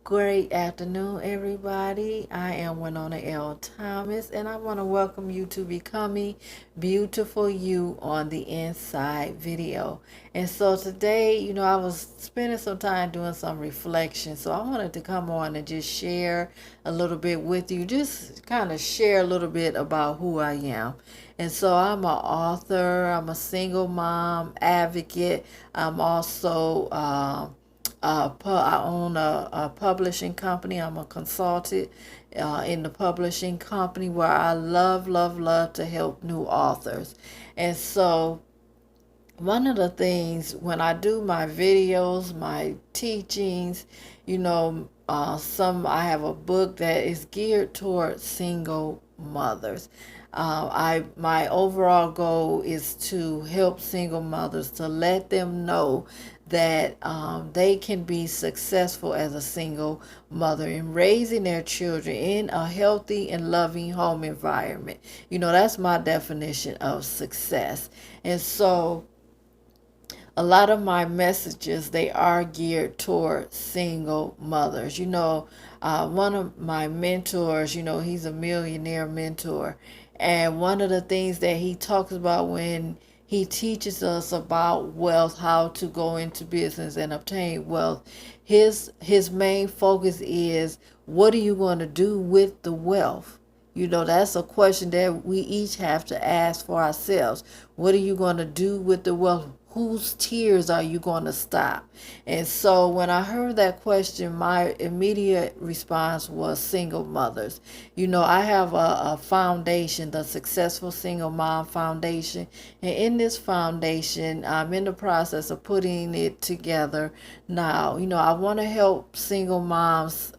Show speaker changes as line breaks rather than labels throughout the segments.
Great afternoon, everybody. I am Winona L. Thomas, and I want to welcome you to Becoming Beautiful You on the Inside video. And so today, I was spending some time doing some reflection, so I wanted to come on and just share a little bit with you, just kind of share a little bit about who I am. And so I'm an author, I'm a single mom advocate, I'm also I own a publishing company. I'm a consultant in the publishing company where I love to help new authors. And so one of the things when I do my videos, my teachings, I have a book that is geared toward single mothers. My overall goal is to help single mothers to let them know that they can be successful as a single mother in raising their children in a healthy and loving home environment. That's my definition of success. And so a lot of my messages, they are geared toward single mothers. One of my mentors, he's a millionaire mentor, and one of the things that he talks about when he teaches us about wealth, how to go into business and obtain wealth, his main focus is, what are you going to do with the wealth? That's a question that we each have to ask for ourselves. What are you going to do with the wealth? Whose tears are you going to stop? And so when I heard that question, my immediate response was single mothers. I have a foundation, the Successful Single Mom Foundation. And in this foundation, I'm in the process of putting it together now. I want to help single moms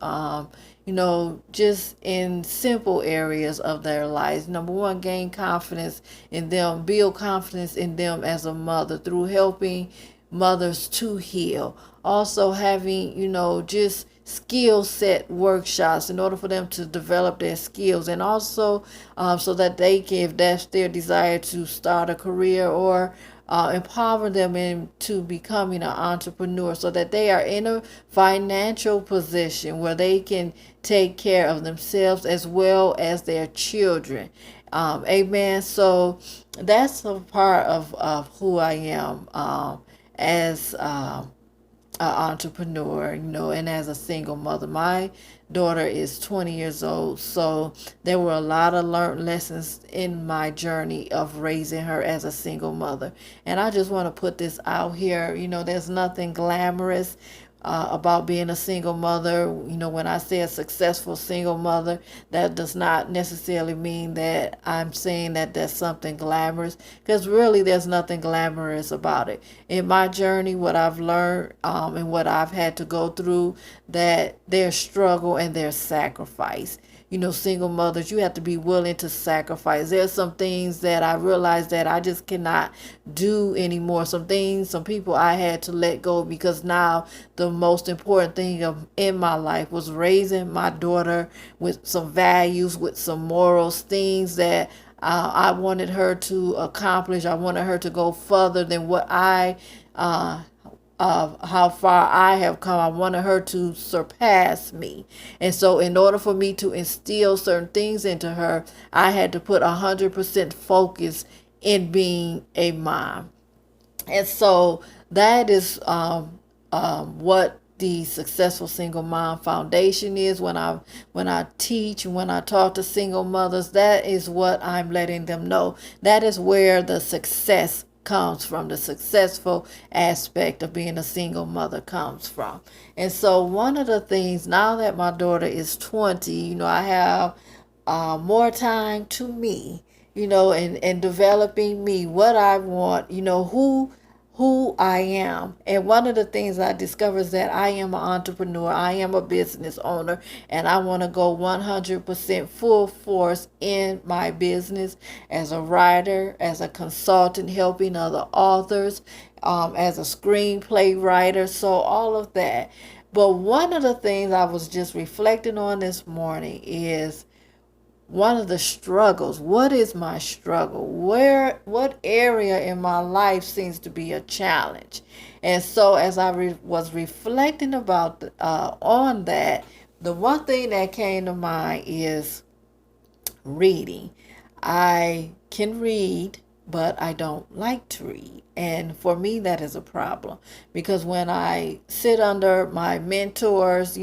just in simple areas of their lives. Number one, gain confidence in them, build confidence in them as a mother through helping mothers to heal. Also having, just skill set workshops in order for them to develop their skills, and also so that they can, if that's their desire to start a career, or empower them into becoming an entrepreneur, so that they are in a financial position where they can take care of themselves as well as their children. Amen. So that's a part of who I am as an entrepreneur, and as a single mother. My daughter is 20 years old, so there were a lot of learned lessons in my journey of raising her as a single mother. And I just want to put this out here. There's nothing glamorous about being a single mother. When I say a successful single mother, that does not necessarily mean that I'm saying that there's something glamorous, because really there's nothing glamorous about it. In my journey, what I've learned and what I've had to go through, that there's struggle and there's sacrifice. Single mothers, you have to be willing to sacrifice. There's some things that I realized that I just cannot do anymore. Some things, some people I had to let go, because now the most important thing in my life was raising my daughter with some values, with some morals, things that I wanted her to accomplish. I wanted her to go further than what I of how far I have come. I wanted her to surpass me. And so in order for me to instill certain things into her, I had to put 100% focus in being a mom. And so that is what the Successful Single Mom Foundation is. When I teach, when I talk to single mothers, that is what I'm letting them know. That is where the success comes from. The successful aspect of being a single mother comes from. And so one of the things, now that my daughter is 20, I have more time to me, and developing me, what I want, who I am. And one of the things I discovered is that I am an entrepreneur, I am a business owner, and I want to go 100% full force in my business as a writer, as a consultant, helping other authors, as a screenplay writer, so all of that. But one of the things I was just reflecting on this morning is one of the struggles. What is my struggle? What area in my life seems to be a challenge? And so, as I was reflecting about on that, the one thing that came to mind is reading. I can read, but I don't like to read. And for me, that is a problem because when I sit under my mentors,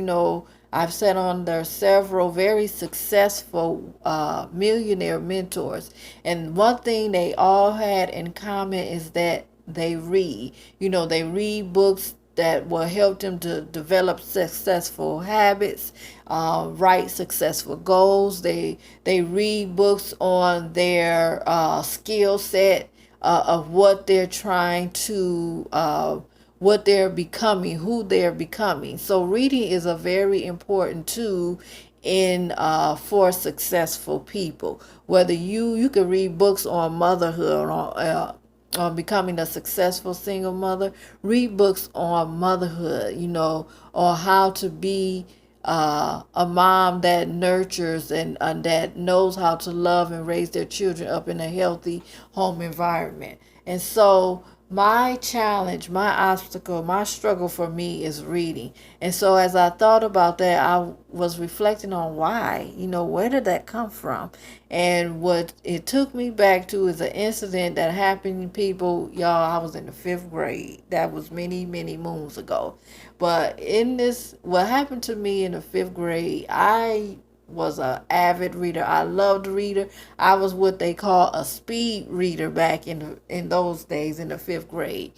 I've sat under several very successful millionaire mentors. And one thing they all had in common is that they read. They read books that will help them to develop successful habits, write successful goals. They read books on their skill set of what they're trying to, what they're becoming, who they're becoming. So reading is a very important tool in for successful people. Whether you can read books on motherhood, on becoming a successful single mother, read books on motherhood, or how to be a mom that nurtures and that knows how to love and raise their children up in a healthy home environment. And so my challenge, my obstacle, my struggle for me is reading. And so as I thought about that, I was reflecting on why, where did that come from? And what it took me back to is an incident that happened, people, y'all, I was in the 5th grade. That was many, many moons ago. But what happened to me in the 5th grade, I was an avid reader. I loved reader. I was what they call a speed reader back in those days in the 5th grade.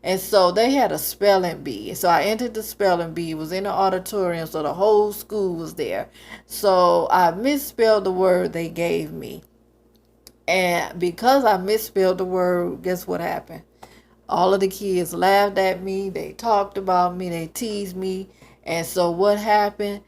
And so they had a spelling bee. So I entered the spelling bee. It was in the auditorium, so the whole school was there. So I misspelled the word they gave me. And because I misspelled the word, guess what happened? All of the kids laughed at me. They talked about me. They teased me. And so what happened?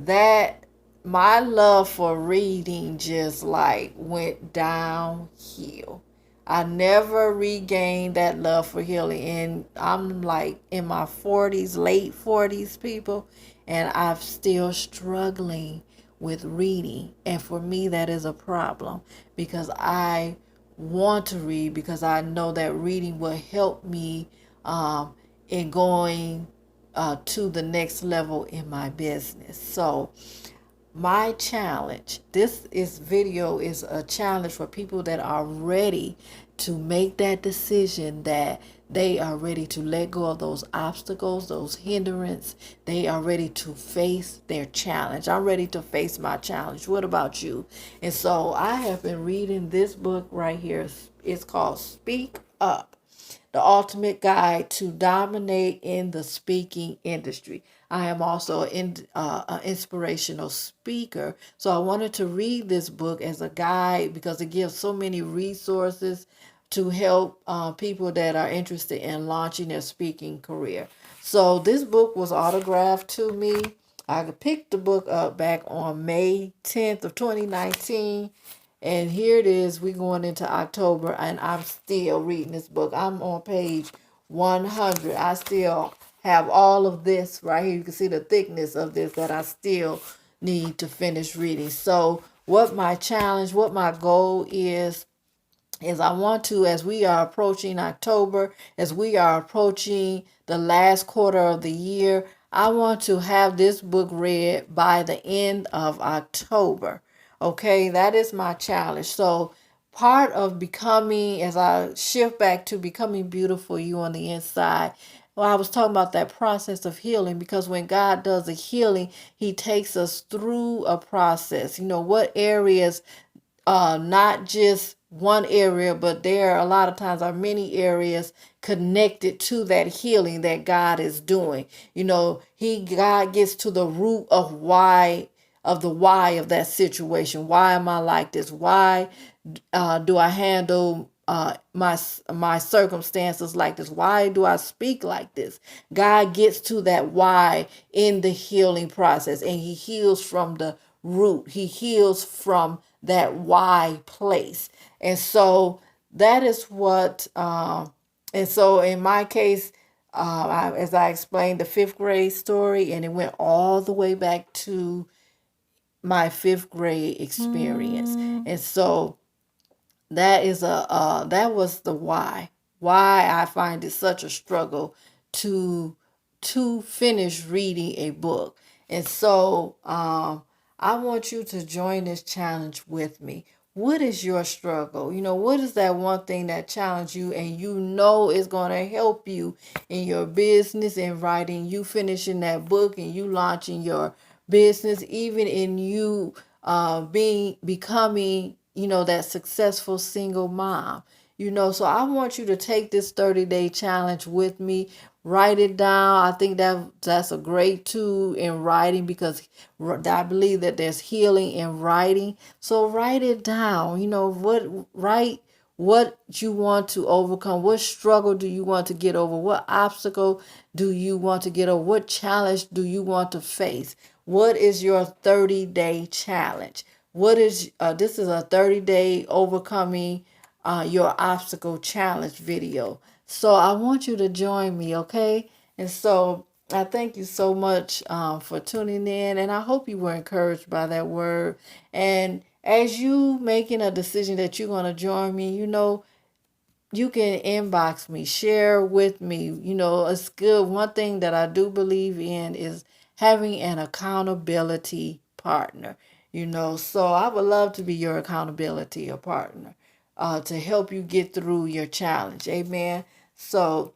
That my love for reading just like went downhill. I never regained that love for healing. And I'm like in my 40s, late 40s, people, and I'm still struggling with reading. And for me, that is a problem because I want to read because I know that reading will help me in going to the next level in my business. So my challenge, video is a challenge for people that are ready to make that decision, that they are ready to let go of those obstacles, those hindrances. They are ready to face their challenge. I'm ready to face my challenge. What about you? And so I have been reading this book right here. It's called Speak Up, the ultimate guide to dominate in the speaking industry. I am also an inspirational speaker. So I wanted to read this book as a guide because it gives so many resources to help people that are interested in launching their speaking career. So this book was autographed to me. I picked the book up back on May 10th of 2019. And here it is. We're going into October, and I'm still reading this book. I'm on page 100. I still have all of this right here. You can see the thickness of this that I still need to finish reading. So what my challenge, what my goal is I want to, as we are approaching October, as we are approaching the last quarter of the year, I want to have this book read by the end of October. Okay, that is my challenge. So part of becoming, as I shift back to becoming beautiful, you on the inside, well, I was talking about that process of healing because when God does a healing, he takes us through a process. What areas, not just one area, but there are a lot of times are many areas connected to that healing that God is doing. God gets to the root of the why of that situation. Why am I like this? Why do I handle my circumstances like this? Why do I speak like this? God gets to that why in the healing process, and he heals from the root. He heals from that why place. And so that is what and so in my case, as I explained the 5th grade story, and it went all the way back to my fifth grade experience. And so that is that was the why I find it such a struggle to finish reading a book. And so I want you to join this challenge with me. What is your struggle? What is that one thing that challenged you and is going to help you in your business, in writing, you finishing that book and you launching your business, even in you becoming that successful single mom. So I want you to take this 30-day challenge with me. Write it down. I think that's a great tool in writing, because I believe that there's healing in writing. So write it down. Write what you want to overcome. What struggle do you want to get over? What obstacle do you want to get over? What challenge do you want to face? What is your 30-day challenge? What is this is a 30-day overcoming your obstacle challenge video. So I want you to join me, okay? And so I thank you so much for tuning in, and I hope you were encouraged by that word. And as you making a decision that you're going to join me, you can inbox me, share with me. It's good. One thing that I do believe in is having an accountability partner. So I would love to be your accountability partner to help you get through your challenge. Amen. So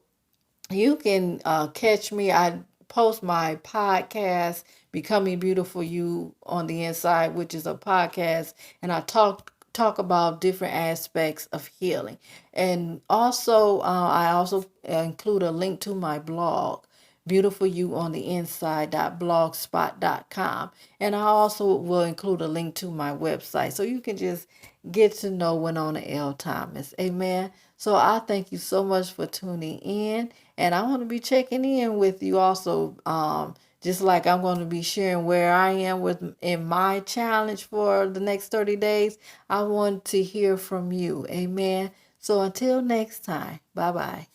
you can catch me. I post my podcast, Becoming Beautiful You on the Inside, which is a podcast, and I talk about different aspects of healing. And also, I also include a link to my blog, Beautiful You on the Inside.blogspot.com. And I also will include a link to my website, so you can just get to know Winona L. Thomas. Amen. So I thank you so much for tuning in. And I want to be checking in with you also. Just like I'm going to be sharing where I am in my challenge for the next 30 days. I want to hear from you. Amen. So until next time, bye-bye.